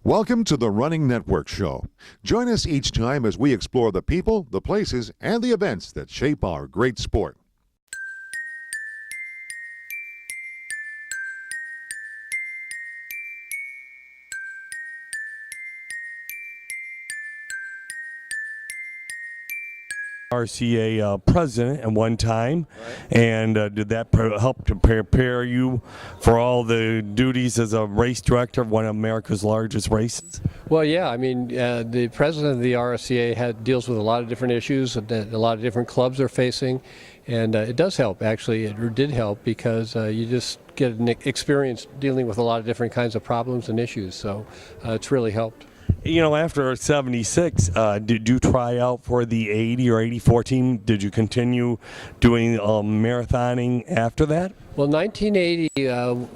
Welcome to the Running Network Show. Join us each time as we explore the people, the places, and the events that shape our great sport. RRCA president at one time, and did that help to prepare you for all the duties as a race director of one of America's largest races? Well, yeah, I mean, the president of the RRCA deals with a lot of different issues that a lot of different clubs are facing, and it does help, actually. It did help because you just get an experience dealing with a lot of different kinds of problems and issues, so it's really helped. You know, after 76, did you try out for the 80 or 84 team? Did you continue doing marathoning after that? Well, 1980,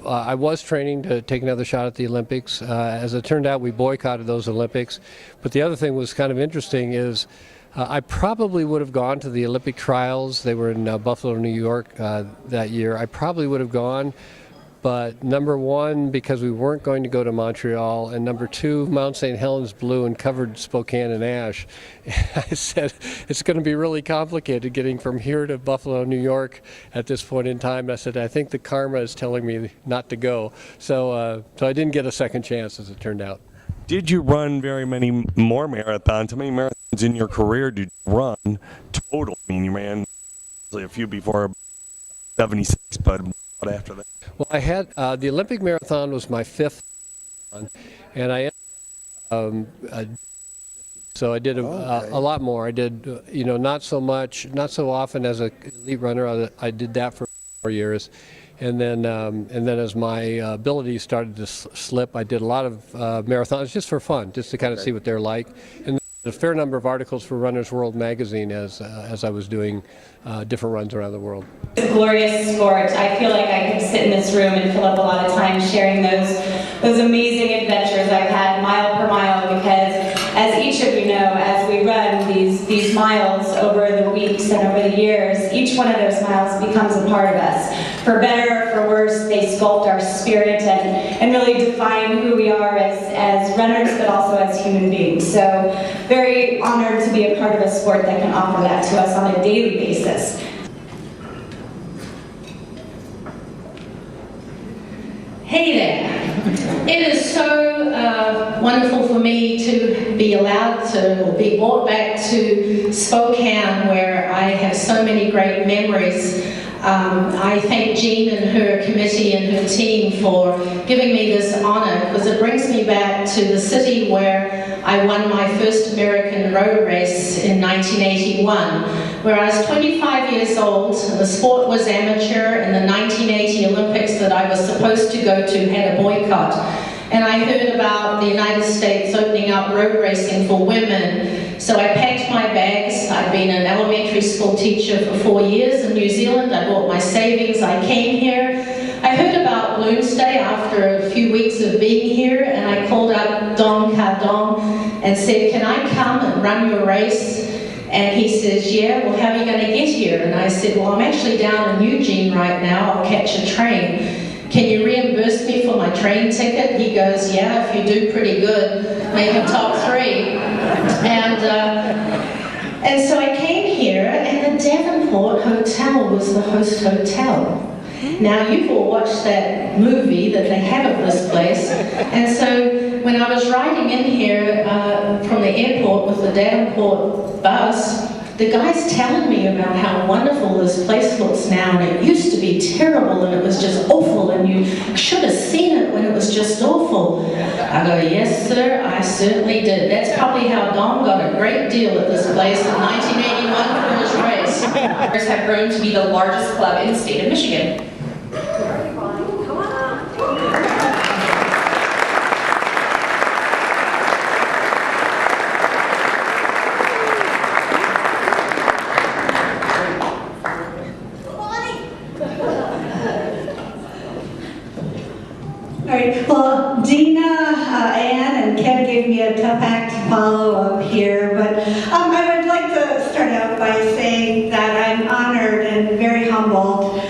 I was training to take another shot at the Olympics. As it turned out, we boycotted those Olympics. But the other thing was kind of interesting is I probably would have gone to the Olympic trials. They were in Buffalo, New York that year. I probably would have gone. But number one, because we weren't going to go to Montreal, and number two, Mount St. Helens blew and covered Spokane in ash. I said, it's going to be really complicated getting from here to Buffalo, New York at this point in time. I said, I think the karma is telling me not to go. So I didn't get a second chance, as it turned out. Did you run very many more marathons? How many marathons in your career did you run total? I mean, you ran a few before 76, but what after that? Well, I had the Olympic marathon was my fifth one, and I so I did a lot more. I did not so often as an elite runner. I did that for 4 years, and then as my abilities started to slip, I did a lot of marathons just for fun, just to kind of see what they're like. And a fair number of articles for Runner's World magazine as I was doing different runs around the world. It's a glorious sport. I feel like I could sit in this room and fill up a lot of time sharing those amazing adventures I've had mile per mile, because as each of you know, as we run these miles over the weeks and over the years, each one of those miles becomes a part of us. For better or for worse, they sculpt our spirit and really define who we are as runners, but also as human beings. So very honored to be a part of a sport that can offer that to us on a daily basis. Hey there. It is so wonderful for me to be allowed to, or be brought back to Spokane, where I have so many great memories. I thank Jean and her committee and her team for giving me this honor, because it brings me back to the city where I won my first American road race in 1981, where I was 25 years old. The sport was amateur, and the 1980 Olympics that I was supposed to go to had a boycott. And I heard about the United States opening up road racing for women. So I packed my bags. I'd been an elementary school teacher for 4 years in New Zealand. I bought my savings. I came here. I heard about Balloons Day after a few weeks of being here, and I called up Don Kardon and said, can I come and run your race? And he says, yeah, well, how are you going to get here? And I said, well, I'm actually down in Eugene right now. I'll catch a train. Can you reimburse me for my train ticket? He goes, yeah, if you do pretty good, make a top 3. And so I came here, and the Davenport Hotel was the host hotel. Now, you've all watched that movie that they have of this place, and so when I was riding in here from the airport with the Davenport bus, the guy's telling me about how wonderful this place looks now, and it used to be terrible, and it was just awful, and you should have seen it when it was just awful. I go, yes, sir, I certainly did. That's probably how Don got a great deal at this place in 1981 for his race. Runners have grown to be the largest club in the state of Michigan. All right, well, Deena, Ann, and Ken gave me a tough act to follow up here, but I would like to start out by saying that I'm honored and very humbled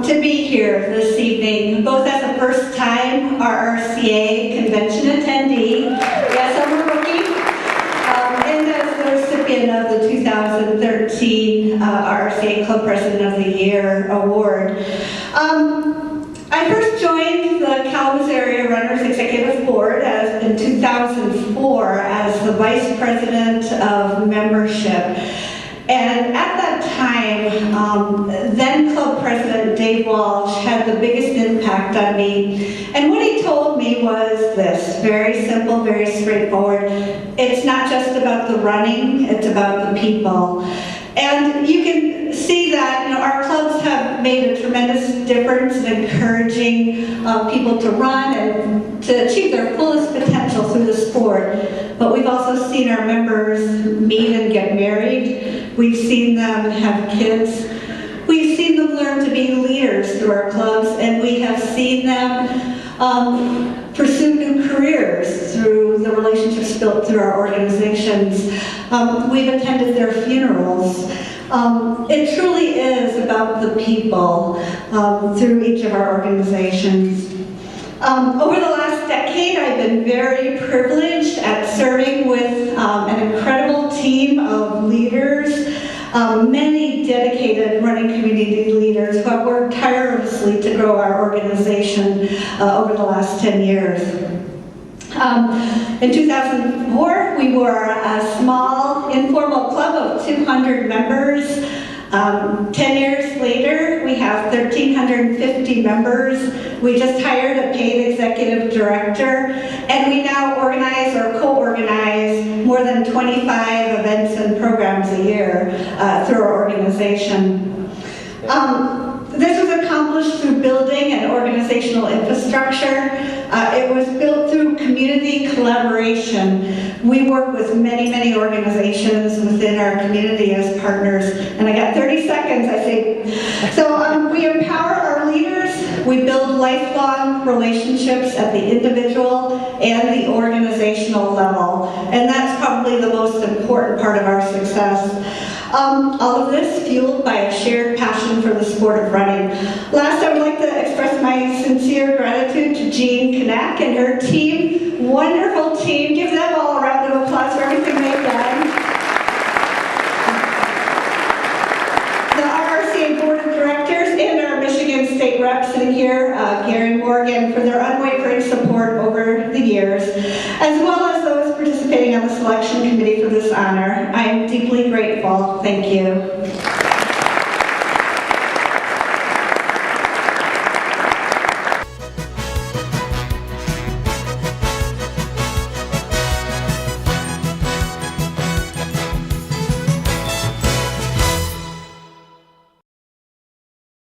to be here this evening, both as a first-time RRCA convention attendee Year award. I first joined the Kalamazoo Area Runners Executive Board in 2004 as the Vice President of Membership. And at that time, then Club President Dave Walsh had the biggest impact on me. And what he told me was this, very simple, very straightforward. It's not just about the running, it's about the people. And you can see that our clubs have made a tremendous difference in encouraging people to run and to achieve their fullest potential through the sport. But we've also seen our members meet and get married. We've seen them have kids. We've seen them learn to be leaders through our clubs, and we have seen them pursue new careers through the relationships built through our organizations. We've attended their funerals. It truly is about the people through each of our organizations. Over the last decade, I've been very privileged at serving with an incredible team of leaders, many dedicated running community leaders who have worked tirelessly to grow our organization over the last 10 years. In 2004, we were a small, informal club of 200 members. 10 years later, we have 1,350 members. We just hired a paid executive director, and we now organize or co-organize more than 25 events and programs a year through our organization. This was accomplished through building an organizational infrastructure. It was built through community collaboration. We work with many, many organizations within our community as partners. And I got 30 seconds, I think. So we empower our leaders. We build lifelong relationships at the individual and the organizational level. And that's probably the most important part of our success. All of this fueled by a shared passion for the sport of running. Last, I would like to express my sincere gratitude to Jean Knack and her team. Wonderful team. Give them all a round of applause for everything they've done. The RRCA Board of Directors and our Michigan State rep sitting here, Gary Morgan, for their unwavering support over the years, as well as those participating on the selection committee for this honor. I am deeply grateful. Thank you.